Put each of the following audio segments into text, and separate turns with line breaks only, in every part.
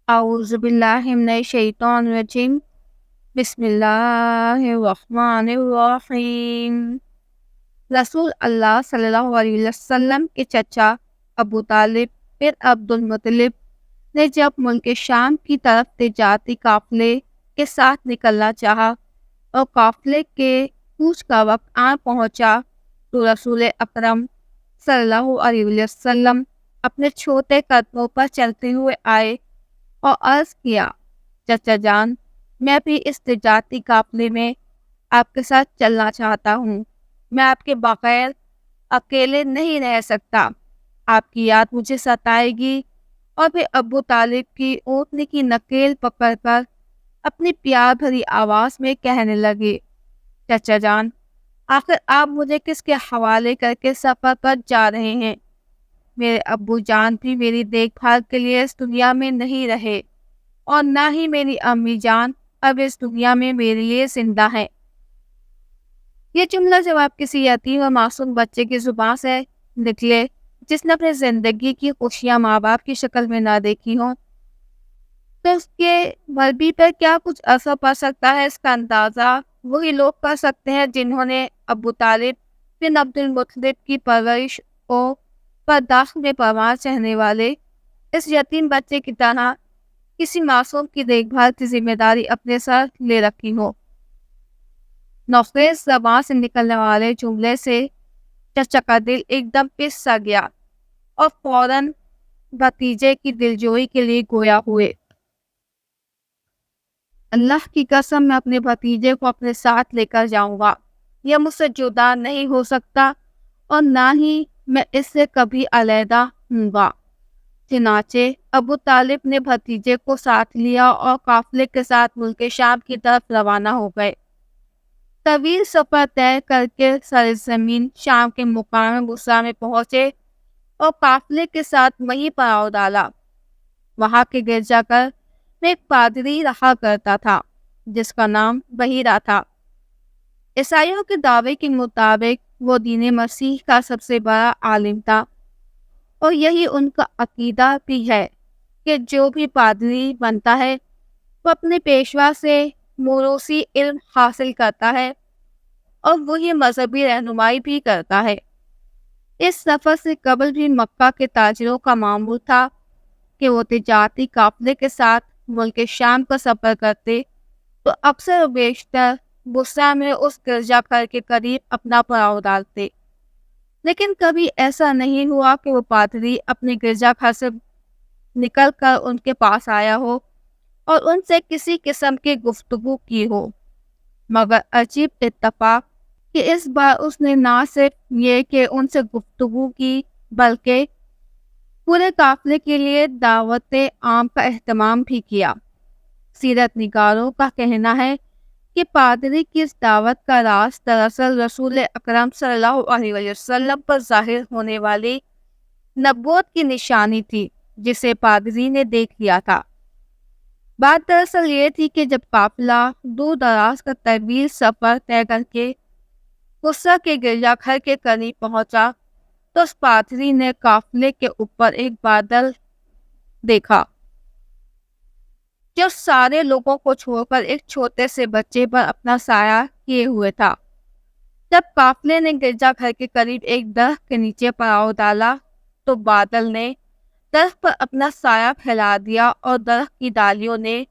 اعوذ باللہ من الشیطان الرجیم بسم اللہ الرحمن الرحیم۔ رسول اللہ صلی اللہ علیہ وسلم کے چچا ابو طالب پھر عبد المطلب نے جب ملک شام کی طرف تجارتی قافلے کے ساتھ نکلنا چاہا اور قافلے کے کوچ کا وقت آن پہنچا تو رسول اکرم صلی اللہ علیہ وسلم اپنے چھوٹے قدموں پر چلتے ہوئے آئے اور عرض کیا، چچا جان، میں بھی اس تجارتی قافلے میں آپ کے ساتھ چلنا چاہتا ہوں۔ میں آپ کے بغیر اکیلے نہیں رہ سکتا، آپ کی یاد مجھے ستائے گی۔ اور پھر ابو طالب کی اونٹنی کی نکیل پکڑ کر اپنی پیار بھری آواز میں کہنے لگے، چچا جان، آخر آپ مجھے کس کے حوالے کر کے سفر پر جا رہے ہیں؟ میرے ابو جان بھی میری دیکھ بھال کے لیے اس دنیا میں نہیں رہے، اور نہ ہی میری امی جان اب اس دنیا میں میرے لیے زندہ ہے۔ یہ جملہ جب آپ کسی یتیم اور معصوم بچے کی زبان سے نکلے جس نے اپنی زندگی کی خوشیاں ماں باپ کی شکل میں نہ دیکھی ہوں، تو اس کے مربی پر کیا کچھ اثر پڑ سکتا ہے، اس کا اندازہ وہی لوگ کر سکتے ہیں جنہوں نے ابو طالب بن عبد المطلب کی پرورش اور پرداخت میں پروان چڑھنے والے اس یتیم بچے کی طرح کسی معصوم کی دیکھ بھال کی ذمہ داری اپنے سر لے رکھی ہو۔ نوخیز زبان سے نکلنے والے جملے سے چچا کا دل ایک دم پس سا گیا اور فوراً بھتیجے کی دلجوئی کے لیے گویا ہوئے، اللہ کی قسم میں اپنے بھتیجے کو اپنے ساتھ لے کر جاؤں گا، یہ مجھ سے جدا نہیں ہو سکتا اور نہ ہی میں اس سے کبھی علیحدہ ہوں گا۔ چنانچہ ابو طالب نے بھتیجے کو ساتھ لیا اور قافلے کے ساتھ ملک شام کی طرف روانہ ہو گئے۔ طویل سفر طے کر کے سرزمین شام کے مقام بصرہ میں پہنچے اور قافلے کے ساتھ وہیں پڑاؤ ڈالا۔ وہاں کے گرجا گھر میں ایک پادری رہا کرتا تھا جس کا نام بحیرہ تھا۔ عیسائیوں کے دعوے کے مطابق وہ دین مسیح کا سب سے بڑا عالم تھا، اور یہی ان کا عقیدہ بھی ہے کہ جو بھی پادری بنتا ہے وہ اپنے پیشوا سے موروثی علم حاصل کرتا ہے اور وہی مذہبی رہنمائی بھی کرتا ہے۔ اس سفر سے قبل بھی مکہ کے تاجروں کا معمول تھا کہ وہ تجارتی قافلے کے ساتھ ملک شام کا سفر کرتے تو اکثر و بیشتر بصرہ میں اس گرجا گھر کے قریب اپنا پڑاؤ ڈالتے، لیکن کبھی ایسا نہیں ہوا کہ وہ پادری اپنے گرجا گھر سے نکل کر ان کے پاس آیا ہو اور ان سے کسی قسم کی گفتگو کی ہو، مگر عجیب اتفاق کہ اس بار اس نے نہ صرف یہ کہ ان سے گفتگو کی بلکہ پورے قافلے کے لیے دعوت عام کا اہتمام بھی کیا۔ سیرت نگاروں کا کہنا ہے کہ پادری کی اس دعوت کا راز دراصل رسول اکرم صلی اللہ علیہ وسلم پر ظاہر ہونے والی نبوت کی نشانی تھی جسے پادری نے دیکھ لیا تھا۔ بات دراصل یہ تھی کہ جب قافلہ دور دراز کا طویل سفر طے کر کے بصرہ کے گرجا گھر کے قریب پہنچا تو اس پادری نے قافلے کے اوپر ایک بادل دیکھا جو سارے لوگوں کو چھوڑ کر ایک چھوٹے سے بچے پر اپنا سایہ کیے ہوئے تھا۔ جب قافلے نے گرجا گھر کے قریب ایک درخت کے نیچے پڑاؤ ڈالا تو بادل نے درخت پر اپنا سایہ پھیلا دیا اور درخت کی ڈالیوں نے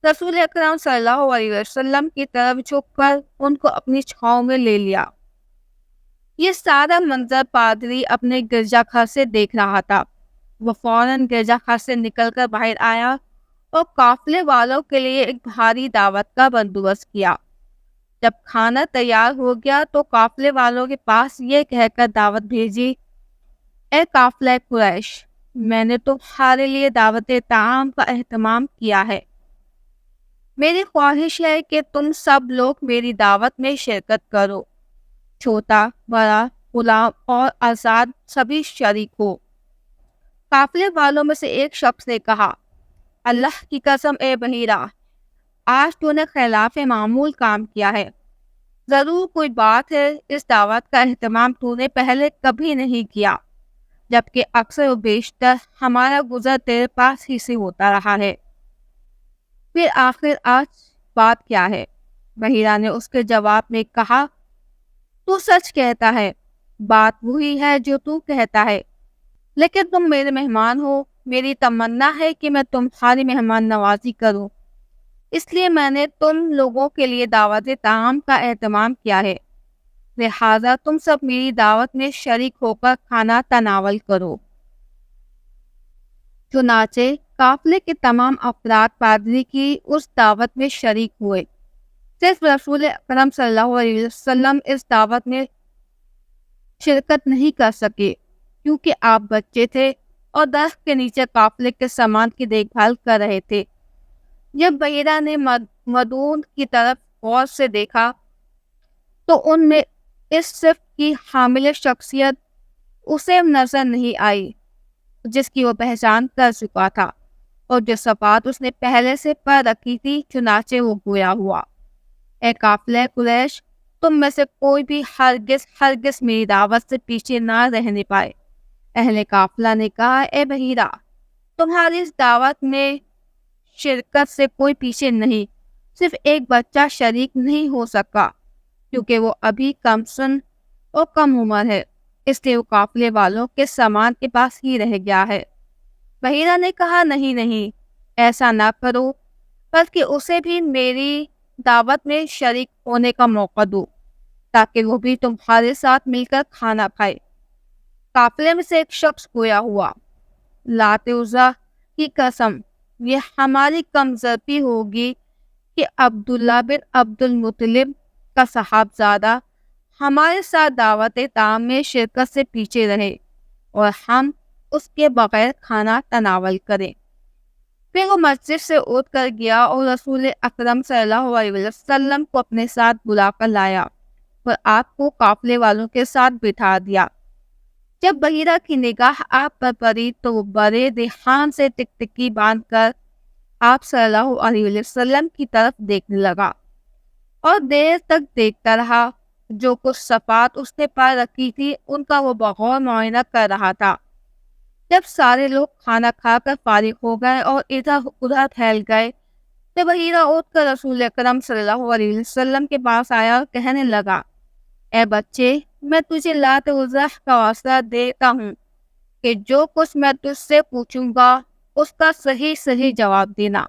رسول اکرم صلی اللہ علیہ وسلم کی طرف جھک کر ان کو اپنی چھاؤں میں لے لیا۔ یہ سارا منظر پادری اپنے گرجا گھر سے دیکھ رہا تھا۔ وہ فوراً گرجا گھر سے نکل کر باہر آیا اور قافلے والوں کے لیے ایک بھاری دعوت کا بندوبست کیا۔ جب کھانا تیار ہو گیا تو قافلے والوں کے پاس یہ کہہ کر دعوت بھیجی، اے قافلہ قریش، میں نے تمہارے لیے دعوت طعام کا اہتمام کیا ہے۔ میری خواہش ہے کہ تم سب لوگ میری دعوت میں شرکت کرو، چھوٹا بڑا غلام اور آزاد سبھی شریک ہو۔ قافلے والوں میں سے ایک شخص نے کہا، اللہ کی قسم اے بحیرہ، آج تو نے خلاف معمول کام کیا ہے، ضرور کوئی بات ہے، اس دعوت کا اہتمام تو نے پہلے کبھی نہیں کیا۔ جبکہ اکثر و بیشتر ہمارا گزر تیرے پاس ہی سے ہوتا رہا ہے۔ پھر آخر آج بات کیا ہے؟ بحیرہ نے اس کے جواب میں کہا، تو سچ کہتا ہے، بات وہی ہے جو تو کہتا ہے، لیکن تم میرے مہمان ہو، میری تمنا ہے کہ میں تمہاری مہمان نوازی کروں، اس لیے میں نے تم لوگوں کے لیے دعوت طعام کا اہتمام کیا ہے، لہٰذا تم سب میری دعوت میں شریک ہو کر کھانا تناول کرو۔ چنانچہ قافلے کے تمام افراد پادری کی اس دعوت میں شریک ہوئے۔ صرف رسول اکرم صلی اللہ علیہ وسلم اس دعوت میں شرکت نہیں کر سکے کیونکہ آپ بچے تھے اور درخت کے نیچے قافلے کے سامان کی دیکھ بھال کر رہے تھے۔ جب بحیرہ نے مدعون کی طرف غور سے دیکھا تو ان میں اس صفت کی حامل شخصیت اسے نظر نہیں آئی جس کی وہ پہچان کر چکا تھا اور جو صفات اس نے پہلے سے پڑھ رکھی تھی، چنانچہ وہ گویا ہوا، اے قافلہ قریش، تم میں سے کوئی بھی ہرگز میری دعوت سے پیچھے نہ رہنے پائے۔ اہل قافلہ نے کہا، اے بحیرہ، تمہاری اس دعوت میں شرکت سے کوئی پیچھے نہیں، صرف ایک بچہ شریک نہیں ہو سکا کیونکہ وہ ابھی کم سن اور کم عمر ہے، اس لیے وہ قافلے والوں کے سامان کے پاس ہی رہ گیا ہے۔ بحیرہ نے کہا، نہیں، ایسا نہ کرو، بلکہ اسے بھی میری دعوت میں شریک ہونے کا موقع دو تاکہ وہ بھی تمہارے ساتھ مل کر کھانا کھائے۔ قافلے میں سے ایک شخص گویا ہوا، لات عزا کی قسم، یہ ہماری کمزرپی ہوگی کہ عبداللہ بن عبد المطلب کا صاحبزادہ ہمارے ساتھ دعوت طعام میں شرکت سے پیچھے رہے اور ہم اس کے بغیر کھانا تناول کریں۔ پھر وہ مسجد سے اٹھ کر گیا اور رسول اکرم صلی اللہ علیہ وسلم کو اپنے ساتھ بلا کر لایا اور آپ کو قافلے والوں کے ساتھ بٹھا دیا۔ جب بحیرہ کی نگاہ آپ پر پڑی تو وہ بڑے دھیان سے ٹکٹکی باندھ کر آپ صلی اللہ علیہ وسلم کی طرف دیکھنے لگا اور دیر تک دیکھتا رہا۔ جو کچھ صفات اس نے پا رکھی تھی ان کا وہ بغور معائنہ کر رہا تھا۔ جب سارے لوگ کھانا کھا کر فارغ ہو گئے اور ادھر ادھر پھیل گئے تو بحیرہ اٹھ کر رسول اکرم صلی اللہ علیہ وسلم کے پاس آیا اور کہنے لگا، اے بچے، میں تجھے لات عزا کا واسطہ دیتا ہوں کہ جو کچھ میں تجھ سے پوچھوں گا اس کا صحیح جواب دینا۔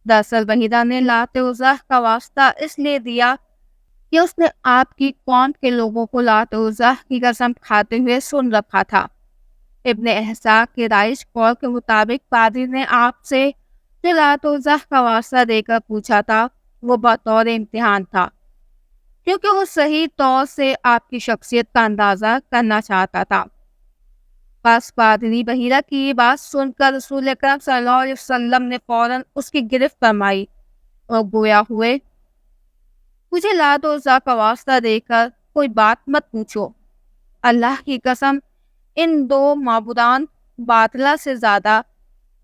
دراصل بحیرہ نے لات عزا کا واسطہ اس لیے دیا کہ اس نے آپ کی قوم کے لوگوں کو لات عزا کی قسم کھاتے ہوئے سن رکھا تھا۔ ابن احساق کے رائج قول کے مطابق پادری نے آپ سے جو لات عزا کا واسطہ دے کر پوچھا تھا وہ بطور امتحان تھا، کیونکہ وہ صحیح طور سے آپ کی شخصیت کا اندازہ کرنا چاہتا تھا۔ پس پادری بحیرہ کی یہ بات سن کر رسول اکرم صلی اللہ علیہ وسلم نے فوراً اس کی گرفت فرمائی اور گویا ہوئے، مجھے لات عزا کا واسطہ دے کر کوئی بات مت پوچھو، اللہ کی قسم ان دو معبودان باطلہ سے زیادہ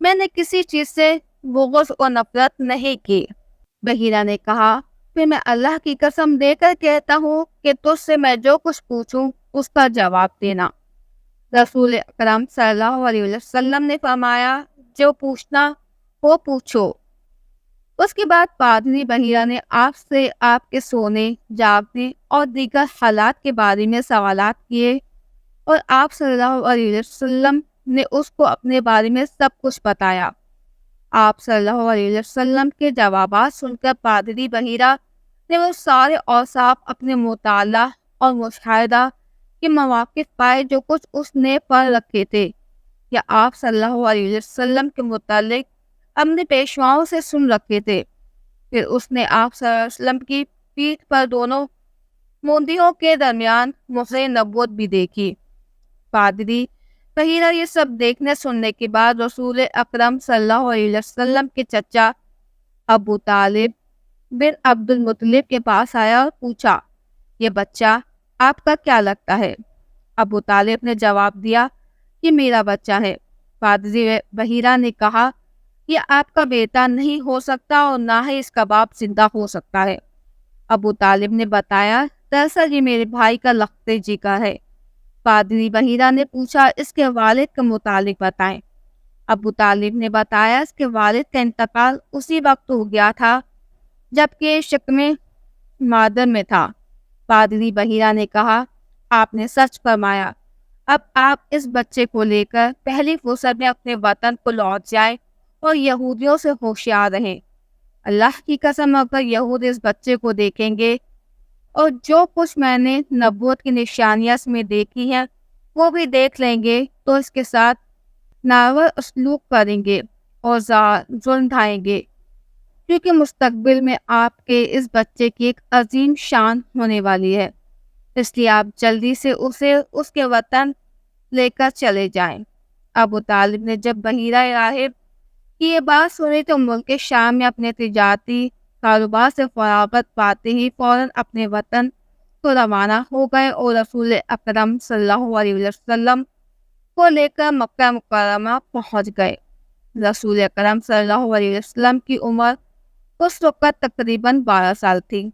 میں نے کسی چیز سے بغض اور نفرت نہیں کی۔ بحیرہ نے کہا، پھر میں اللہ کی قسم دے کر کہتا ہوں کہ تجھ سے میں جو کچھ پوچھوں اس کا جواب دینا۔ رسول اکرم صلی اللہ علیہ وسلم نے فرمایا، جو پوچھنا وہ پوچھو۔ اس کے بعد پادری بحیرہ نے آپ سے آپ کے سونے، جاگنے اور دیگر حالات کے بارے میں سوالات کیے اور آپ صلی اللہ علیہ وسلم نے اس کو اپنے بارے میں سب کچھ بتایا۔ آپ صلی اللہ علیہ وسلم کے جوابات سن کر پادری بحیرہ نے وہ سارے اوصاف اپنے مطالعہ اور مشاہدہ کے مواقف پائے جو کچھ اس نے پڑھ رکھے تھے یا آپ صلی اللہ علیہ وسلم کے متعلق اپنے پیشواؤں سے سن رکھے تھے۔ پھر اس نے آپ صلی اللہ علیہ وسلم کی پیٹھ پر دونوں موندیوں کے درمیان مہر نبوت بھی دیکھی۔ پادری بحیرہ یہ سب دیکھنے سننے کے بعد رسول اکرم صلی اللہ علیہ وسلم کے چچا ابو طالب بن عبد المطلب کے پاس آیا اور پوچھا، یہ بچہ آپ کا کیا لگتا ہے؟ ابو طالب نے جواب دیا، یہ میرا بچہ ہے۔ پادری بحیرہ نے کہا، یہ آپ کا بیٹا نہیں ہو سکتا اور نہ ہی اس کا باپ زندہ ہو سکتا ہے۔ ابو طالب نے بتایا، دراصل یہ میرے بھائی کا لخت جگر ہے۔ پادری بحیرہ نے پوچھا اس کے والد کے متعلق بتائیں۔ ابو طالب نے بتایا اس کے والد کا انتقال اسی وقت ہو گیا تھا جبکہ شکم مادر میں تھا۔ پادری بحیرہ نے کہا، آپ نے سچ فرمایا، اب آپ اس بچے کو لے کر پہلی فرصت میں اپنے وطن کو لوٹ جائیں اور یہودیوں سے ہوشیار رہیں۔ اللہ کی قسم اگر یہود اس بچے کو دیکھیں گے اور جو کچھ میں نے نبوت کی نشانیاں اس میں دیکھی ہیں وہ بھی دیکھ لیں گے تو اس کے ساتھ ناور اسلوب کریں گے اور ظلم ڈھائیں گے، کیونکہ مستقبل میں آپ کے اس بچے کی ایک عظیم شان ہونے والی ہے، اس لیے آپ جلدی سے اسے اس کے وطن لے کر چلے جائیں۔ ابو طالب نے جب بحیرہ راہب کی یہ بات سنی تو ملک شام میں اپنے تجارتی کاروبار سے فراغت پاتے ہی فوراً اپنے وطن کو روانہ ہو گئے اور رسول اکرم صلی اللہ علیہ وسلم کو لے کر مکہ مکرمہ پہنچ گئے۔ رسول اکرم صلی اللہ علیہ وسلم کی عمر اس وقت تقریباً 12 سال تھی۔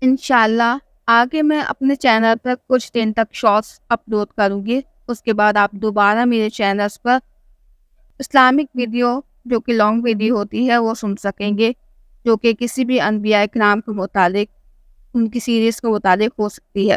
انشاءاللہ آگے میں اپنے چینل پر کچھ دن تک شارٹس اپلوڈ کروں گی، اس کے بعد آپ دوبارہ میرے چینلز پر اسلامک ویڈیو جو کہ لانگ ویڈیو ہوتی ہے وہ سن سکیں گے، جو کہ کسی بھی انبیاء کرام کے متعلق ان کی سیریز کے متعلق ہو سکتی ہے۔